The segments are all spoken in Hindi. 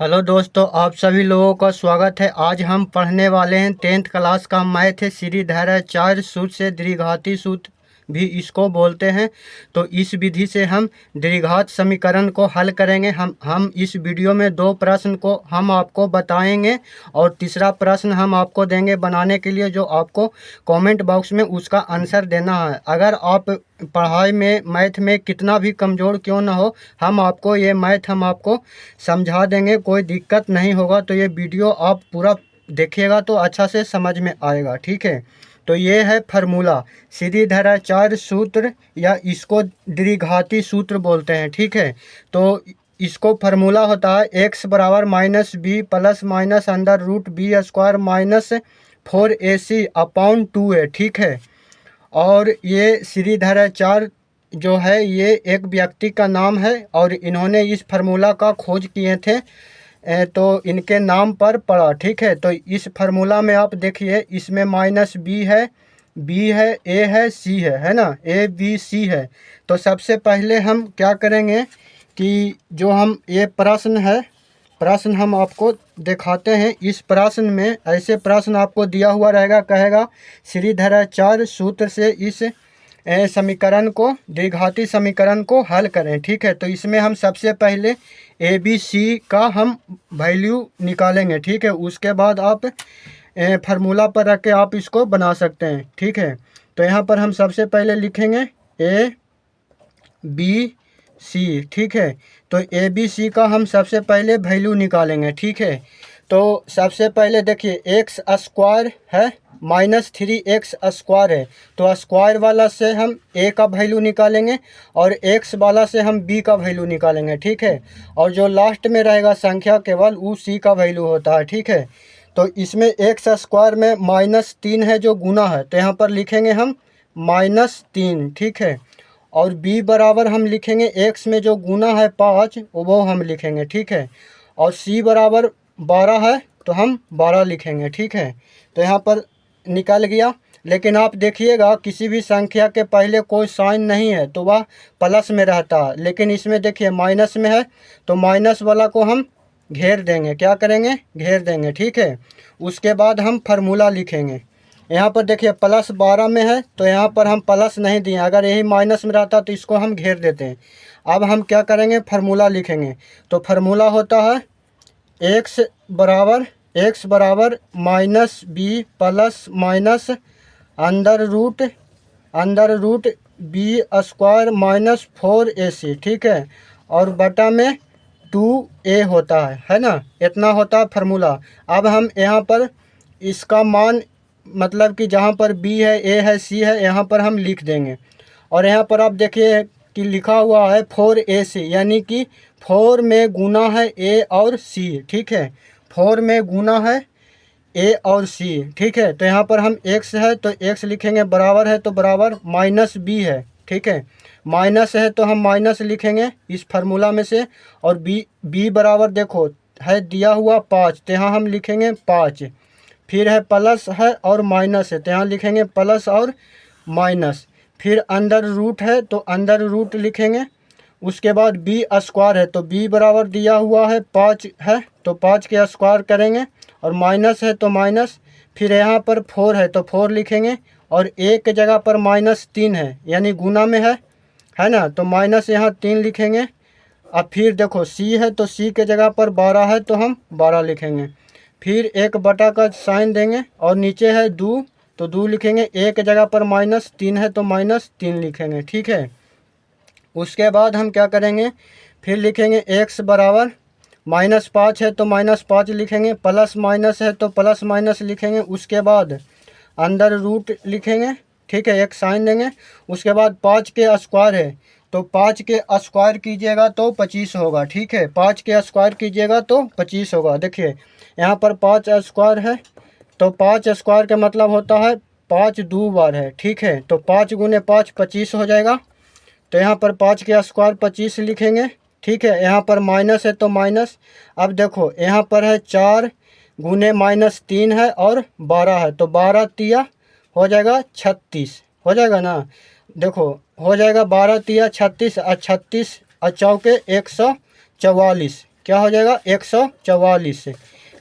हेलो दोस्तों, आप सभी लोगों का स्वागत है। आज हम पढ़ने वाले हैं 10th क्लास का मैथ है, सीढ़ीधाराचार्य सूत्र से द्विघाती सूत्र भी इसको बोलते हैं। तो इस विधि से हम द्विघात समीकरण को हल करेंगे। हम इस वीडियो में दो प्रश्न को हम आपको बताएंगे और तीसरा प्रश्न हम आपको देंगे बनाने के लिए, जो आपको कमेंट बॉक्स में उसका आंसर देना है। अगर आप पढ़ाई में मैथ में कितना भी कमज़ोर क्यों ना हो, हम आपको समझा देंगे, कोई दिक्कत नहीं होगा। तो ये वीडियो आप पूरा देखिएगा तो अच्छा से समझ में आएगा, ठीक है। तो ये है फार्मूला, सीढ़ीधाराचार्य सूत्र या इसको द्विघाती सूत्र बोलते हैं, ठीक है। तो इसको फार्मूला होता है x बराबर minus b plus minus under root b square minus 4ac upon 2a, ठीक है। और ये श्रीधराचार्य जो है ये एक व्यक्ति का नाम है और इन्होंने इस फार्मूला का खोज किए थे, तो इनके नाम पर पड़ा, ठीक है। तो इस फार्मूला में आप देखिए, इसमें माइनस बी है, बी है, ए है, सी है ना, ए बी सी है। तो सबसे पहले हम क्या करेंगे कि जो हम ये प्रश्न हम आपको दिखाते हैं। इस प्रश्न में ऐसे प्रश्न आपको दिया हुआ रहेगा, कहेगा श्रीधराचार्य सूत्र से इस समीकरण को, द्विघाती समीकरण को हल करें, ठीक है। तो इसमें हम सबसे पहले ए बी सी का हम वैल्यू निकालेंगे, ठीक है। उसके बाद आप फार्मूला पर रख के आप इसको बना सकते हैं, ठीक है। तो यहाँ पर हम सबसे पहले लिखेंगे ए बी सी, ठीक है। तो ए बी सी का हम सबसे पहले वैल्यू निकालेंगे, ठीक है। तो सबसे पहले देखिए, एक्स स्क्वायर है माइनस 3x स्क्वायर है, तो स्क्वायर वाला से हम a का वैल्यू निकालेंगे और x वाला से हम b का वैल्यू निकालेंगे, ठीक है। और जो लास्ट में रहेगा संख्या केवल वो c का वैल्यू होता है, ठीक है। तो इसमें x स्क्वायर में -3 है जो गुना है, तो यहाँ पर लिखेंगे हम -3, ठीक है। और b बराबर हम लिखेंगे x में जो गुना है 5 वो हम लिखेंगे, ठीक है। और c बराबर 12 है तो हम 12 लिखेंगे, ठीक है। तो यहाँ पर निकल गया। लेकिन आप देखिएगा किसी भी संख्या के पहले कोई साइन नहीं है तो वह प्लस में रहता है, लेकिन इसमें देखिए माइनस में है तो माइनस वाला को हम घेर देंगे, क्या करेंगे, घेर देंगे, ठीक है। उसके बाद हम फार्मूला लिखेंगे। यहाँ पर देखिए प्लस 12 में है तो यहाँ पर हम प्लस नहीं दिए, अगर यही माइनस में रहता तो इसको हम घेर देते हैं। अब हम क्या करेंगे, फार्मूला लिखेंगे। तो फार्मूला होता है एक्स बराबर minus b plus minus under root b square minus 4ac, ठीक है। और बटा में 2a होता है ना, इतना होता है फार्मूला। अब हम यहाँ पर इसका मान, मतलब कि जहाँ पर b है, a है, c है, यहाँ पर हम लिख देंगे। और यहाँ पर आप देखिए कि लिखा हुआ है 4ac, यानी कि 4 में गुना है a और c, ठीक है। 4 में गुना है a और c, ठीक है। तो यहाँ पर हम x है तो x लिखेंगे, बराबर है तो बराबर माइनस b है, ठीक है। माइनस है तो हम माइनस लिखेंगे इस फार्मूला में से। और b बराबर देखो है दिया हुआ 5, तो यहाँ हम लिखेंगे 5। फिर है प्लस है और माइनस है तो यहाँ लिखेंगे प्लस और माइनस। फिर अंडर रूट है तो अंडर रूट लिखेंगे। उसके बाद बी स्क्वायर है तो b बराबर दिया हुआ है 5 है तो 5 के स्क्वायर करेंगे, और माइनस है तो माइनस। फिर यहाँ पर 4 है तो 4 लिखेंगे, और एक के जगह पर -3 है यानी गुना में है ना, तो माइनस यहाँ 3 लिखेंगे। अब फिर देखो c है तो c के जगह पर 12 है तो हम 12 लिखेंगे। फिर एक बटा का साइन देंगे और नीचे है 2 तो 2 लिखेंगे। एक के जगह पर -3 है तो -3 लिखेंगे, ठीक है। उसके बाद हम क्या करेंगे, फिर लिखेंगे x बराबर -5 है तो -5 लिखेंगे, प्लस माइनस है तो प्लस माइनस लिखेंगे। उसके बाद अंडर रूट लिखेंगे, ठीक है, एक साइन देंगे। उसके बाद 5 के स्क्वायर है तो 5 के स्क्वायर कीजिएगा तो 25 होगा, ठीक है। 5 के स्क्वायर कीजिएगा तो 25 होगा। देखिए यहाँ पर 5 स्क्वायर है तो 5 स्क्वायर का मतलब होता है 5 2 बार है, ठीक है। तो 5 गुने 5 25 हो जाएगा। तो यहाँ पर 5 के स्क्वायर 25 लिखेंगे, ठीक है। यहाँ पर माइनस है तो माइनस। अब देखो यहाँ पर है 4 गुने -3 है और 12 है तो 12 तिया हो जाएगा 36, हो जाएगा ना। देखो हो जाएगा 12 तिया 36 और 36 और चौके 144, क्या हो जाएगा 144।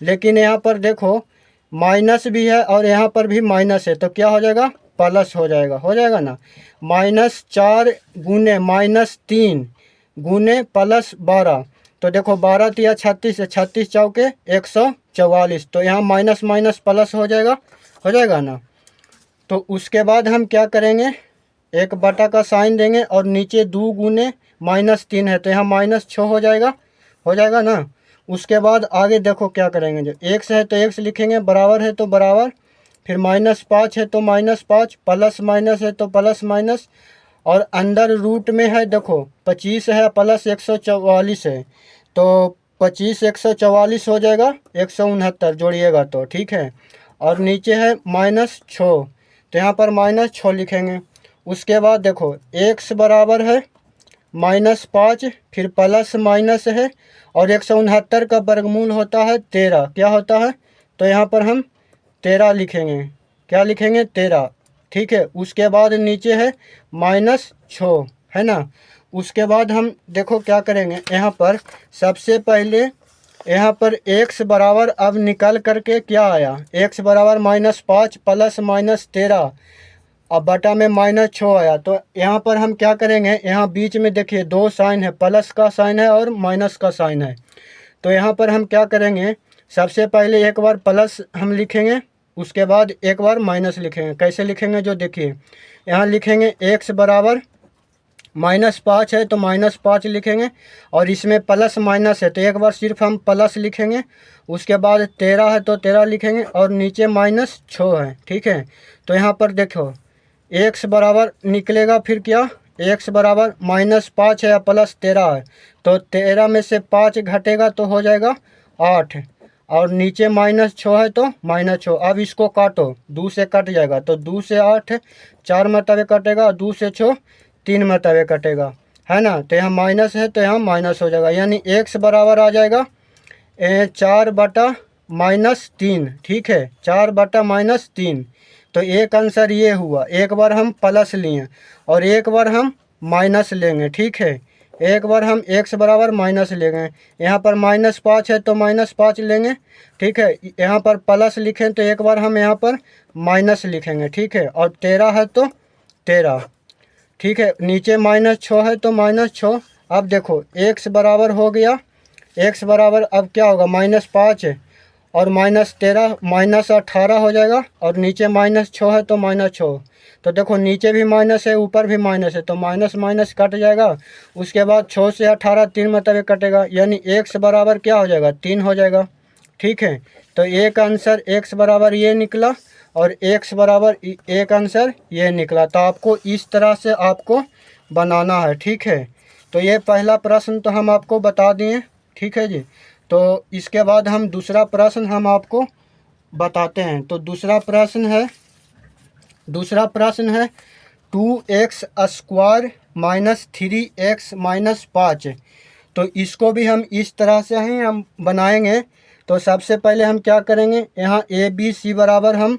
लेकिन यहाँ पर देखो माइनस भी है और यहाँ पर भी माइनस है, तो क्या हो जाएगा प्लस हो जाएगा ना। -4 गुने -3 गुने +12, तो देखो 12 तिया 36 है, 36 चौके 144, तो यहाँ माइनस माइनस प्लस हो जाएगा ना। तो उसके बाद हम क्या करेंगे, एक बटा का साइन देंगे और नीचे 2 गुने -3 है, तो यहाँ -6 हो जाएगा ना। उसके बाद आगे देखो क्या करेंगे, जो x है तो x लिखेंगे, बराबर है तो बराबर, फिर -5 है तो -5, प्लस माइनस है तो प्लस माइनस, और अंदर रूट में है देखो 25 है प्लस 144 है, तो 25 144 हो जाएगा 169 जोड़िएगा तो ठीक है। और नीचे है -6, तो यहाँ पर -6 लिखेंगे। उसके बाद देखो x बराबर है -5, फिर प्लस माइनस है, और 169 का वर्गमूल होता है 13, क्या होता है, तो यहाँ पर हम 13 लिखेंगे, क्या लिखेंगे 13, ठीक है। उसके बाद नीचे है -6 है ना। उसके बाद हम देखो क्या करेंगे, यहाँ पर सबसे पहले यहाँ पर x बराबर अब निकल करके क्या आया, x बराबर -5 प्लस -13, अब बटा में -6 आया। तो यहाँ पर हम क्या करेंगे, यहाँ बीच में देखिए 2 साइन है, प्लस का साइन है और माइनस का साइन है। तो यहाँ पर हम क्या करेंगे, सबसे पहले एक बार प्लस हम लिखेंगे, उसके बाद एक बार माइनस लिखेंगे। कैसे लिखेंगे, जो देखिए यहाँ लिखेंगे x बराबर -5 है तो -5 लिखेंगे, और इसमें प्लस माइनस है तो एक बार सिर्फ हम प्लस लिखेंगे। उसके बाद 13 है तो 13 लिखेंगे, और नीचे -6 है, ठीक है। तो यहाँ पर देखो x बराबर निकलेगा, फिर क्या, x बराबर -5 है या +13 है, तो 13 में से 5 घटेगा तो हो जाएगा 8, और नीचे -6 है तो -6। अब इसको काटो, 2 से कट जाएगा, तो 2 से 8 4 मरतबे कटेगा, और 2 से 6 3 मरतबे कटेगा, है ना। तो यहाँ माइनस है तो यहाँ माइनस हो जाएगा, यानी x बराबर आ जाएगा 4/-3, ठीक है, 4/-3। तो एक आंसर ये हुआ, एक बार हम प्लस लिए और एक बार हम माइनस लेंगे, ठीक है। एक बार हम x बराबर माइनस लेंगे, यहाँ पर -5 है तो -5 लेंगे, ठीक है। यहाँ पर प्लस लिखें तो एक बार हम यहाँ पर माइनस लिखेंगे, ठीक है। और 13 है तो 13, ठीक है। नीचे -6 है तो -6। अब देखो x बराबर हो गया, x बराबर अब क्या होगा, -5 और -13 -18 हो जाएगा, और नीचे -6 है तो -6। तो देखो नीचे भी माइनस है ऊपर भी माइनस है, तो माइनस माइनस कट जाएगा। उसके बाद 6 से 18 3 मतलब कटेगा, यानी x बराबर क्या हो जाएगा 3 हो जाएगा, ठीक है। तो एक आंसर x बराबर ये निकला, और x बराबर एक आंसर ये निकला। तो आपको इस तरह से आपको बनाना है, ठीक है। तो ये पहला प्रश्न तो हम आपको बता दिए, ठीक है जी। तो इसके बाद हम दूसरा प्रश्न हम आपको बताते हैं। तो दूसरा प्रश्न है 2x² - 3x - 5। तो इसको भी हम इस तरह से ही हम बनाएंगे। तो सबसे पहले हम क्या करेंगे, यहाँ a b c बराबर हम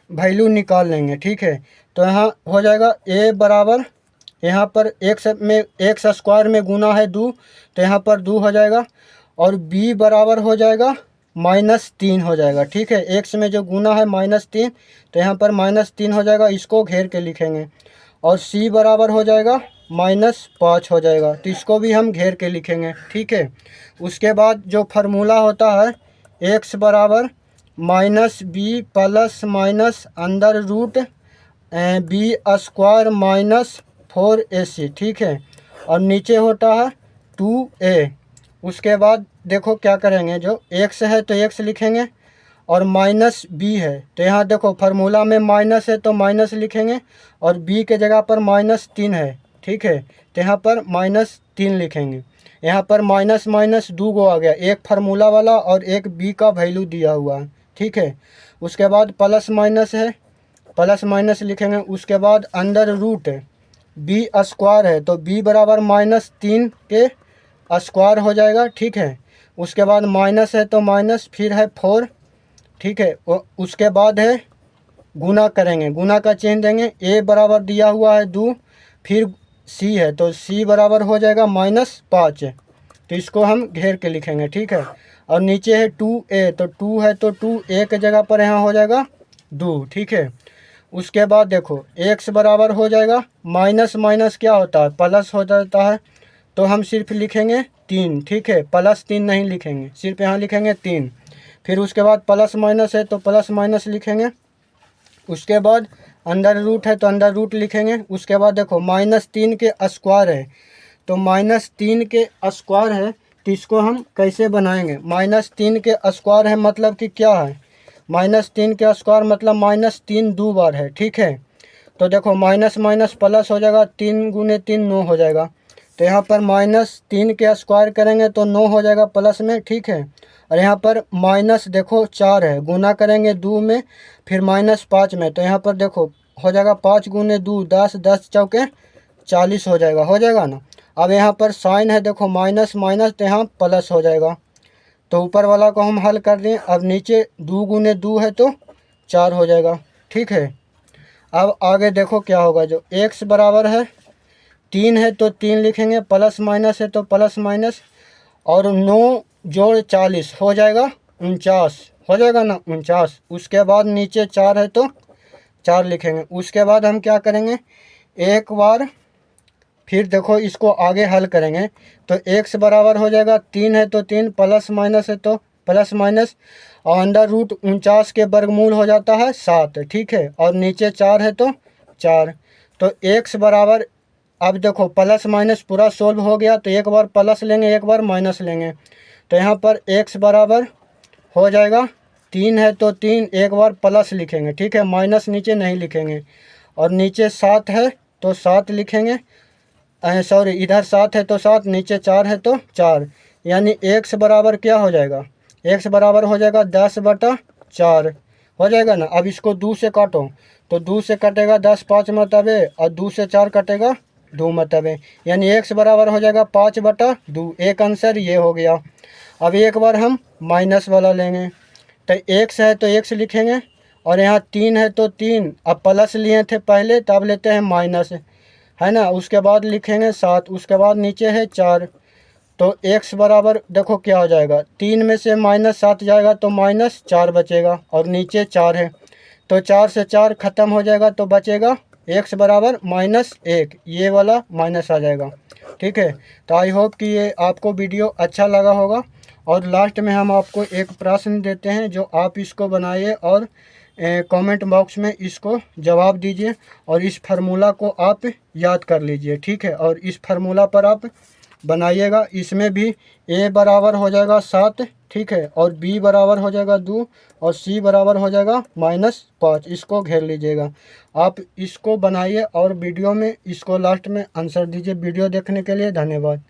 वैल्यू निकाल लेंगे, ठीक है। तो यहाँ हो जाएगा a बराबर, यहाँ पर x² में गुना है 2, तो यहाँ पर 2 हो जाएगा, और b बराबर हो जाएगा -3 हो जाएगा, ठीक है। x में जो गुना है -3, तो यहाँ पर -3 हो जाएगा, इसको घेर के लिखेंगे। और c बराबर हो जाएगा -5 हो जाएगा, तो इसको भी हम घेर के लिखेंगे, ठीक है। उसके बाद जो फार्मूला होता है, x बराबर -b प्लस माइनस अंदर रूट b² - 4ac, ठीक है। और नीचे होता है 2a। उसके बाद देखो क्या करेंगे, जो x है तो x लिखेंगे, और -b है तो यहाँ देखो फार्मूला में माइनस है तो माइनस लिखेंगे, और b के जगह पर -3 है, ठीक है, तो यहाँ पर -3 लिखेंगे। यहाँ पर माइनस माइनस 2 गो आ गया, एक फार्मूला वाला और एक b का वैल्यू दिया हुआ है, ठीक है। उसके बाद प्लस माइनस है, प्लस माइनस लिखेंगे। उसके बाद अंडर रूट b² है तो b बराबर -3 के स्क्वायर हो जाएगा, ठीक है। उसके बाद माइनस है तो माइनस, फिर है 4, ठीक है। उसके बाद है गुना करेंगे, गुना का चिन्ह देंगे, a बराबर दिया हुआ है 2, फिर c है तो c बराबर हो जाएगा -5, तो इसको हम घेर के लिखेंगे, ठीक है। और नीचे है 2a, तो 2 है तो 2a के जगह पर यहाँ हो जाएगा 2, ठीक है। उसके बाद देखो x बराबर हो जाएगा, माइनस माइनस क्या होता है, प्लस हो जाता है, तो हम सिर्फ लिखेंगे 3, ठीक है। प्लस 3 नहीं लिखेंगे, सिर्फ यहाँ लिखेंगे 3। फिर उसके बाद प्लस माइनस है तो प्लस माइनस लिखेंगे। उसके बाद अंडर रूट है तो अंडर रूट लिखेंगे। उसके बाद देखो -3 के स्क्वायर है, तो -3 के स्क्वायर है, तो इसको हम कैसे बनाएंगे। -3 के स्क्वायर है मतलब कि क्या है, -3 के स्क्वायर मतलब -3 दो बार है, ठीक है। तो देखो माइनस माइनस प्लस हो जाएगा, 3 गुने 3 9 हो जाएगा। तो यहाँ पर -3 के स्क्वायर करेंगे तो 9 हो जाएगा प्लस में, ठीक है। और यहाँ पर माइनस देखो 4 है, गुना करेंगे 2 में, फिर -5 में, तो यहाँ पर देखो हो जाएगा 5 गुने 2 10, 10 चौके 40 हो जाएगा ना। अब यहाँ पर साइन है देखो माइनस माइनस, तो यहाँ प्लस हो जाएगा। तो ऊपर वाला को हम हल कर दें। अब नीचे 2 गुने 2 है तो 4 हो जाएगा, ठीक है। अब आगे देखो क्या होगा, जो x बराबर है 3 है तो 3 लिखेंगे, प्लस माइनस है तो प्लस माइनस, और 9 जोड़ 40 हो जाएगा 49, हो जाएगा ना 49। उसके बाद नीचे 4 है तो 4 लिखेंगे। उसके बाद हम क्या करेंगे, एक बार फिर देखो इसको आगे हल करेंगे, तो x बराबर हो जाएगा 3 है तो 3, प्लस माइनस है तो प्लस माइनस, और अंडर रूट 49 के वर्गमूल हो जाता है 7, ठीक है। और नीचे 4 है तो 4, तो x बराबर, अब देखो प्लस माइनस पूरा सोल्व हो गया, तो एक बार प्लस लेंगे एक बार माइनस लेंगे, तो यहाँ पर x बराबर हो जाएगा 3 है तो 3, एक बार प्लस लिखेंगे, ठीक है, माइनस नीचे नहीं लिखेंगे। और नीचे 7 है तो 7 लिखेंगे, सॉरी इधर 7 है तो 7, नीचे 4 है तो 4, यानी x बराबर क्या हो जाएगा, x बराबर हो जाएगा 10/4 हो जाएगा ना। अब इसको 2 से काटो, तो 2 से कटेगा 10 5 मरतबे, और 2 से 4 कटेगा 2 मरतबे, यानी x बराबर हो जाएगा 5/2। एक आंसर ये हो गया। अब एक बार हम माइनस वाला लेंगे, तो x है तो x लिखेंगे, और यहाँ 3 है तो 3, अब प्लस लिए थे पहले तब लेते हैं माइनस, है ना। उसके बाद लिखेंगे 7, उसके बाद नीचे है 4, तो x बराबर देखो क्या हो जाएगा, 3 में से -7 जाएगा तो -4 बचेगा, और नीचे 4 है तो 4 से 4 ख़त्म हो जाएगा, तो बचेगा x बराबर -1, ये वाला माइनस आ जाएगा, ठीक है। तो आई होप कि ये आपको वीडियो अच्छा लगा होगा। और लास्ट में हम आपको एक प्रश्न देते हैं, जो आप इसको बनाइए और कमेंट बॉक्स में इसको जवाब दीजिए, और इस फार्मूला को आप याद कर लीजिए, ठीक है। और इस फार्मूला पर आप बनाइएगा। इसमें भी a बराबर हो जाएगा 7, ठीक है, और b बराबर हो जाएगा 2, और c बराबर हो जाएगा -5। इसको घेर लीजिएगा। आप इसको बनाइए और वीडियो में इसको लास्ट में आंसर दीजिए। वीडियो देखने के लिए धन्यवाद।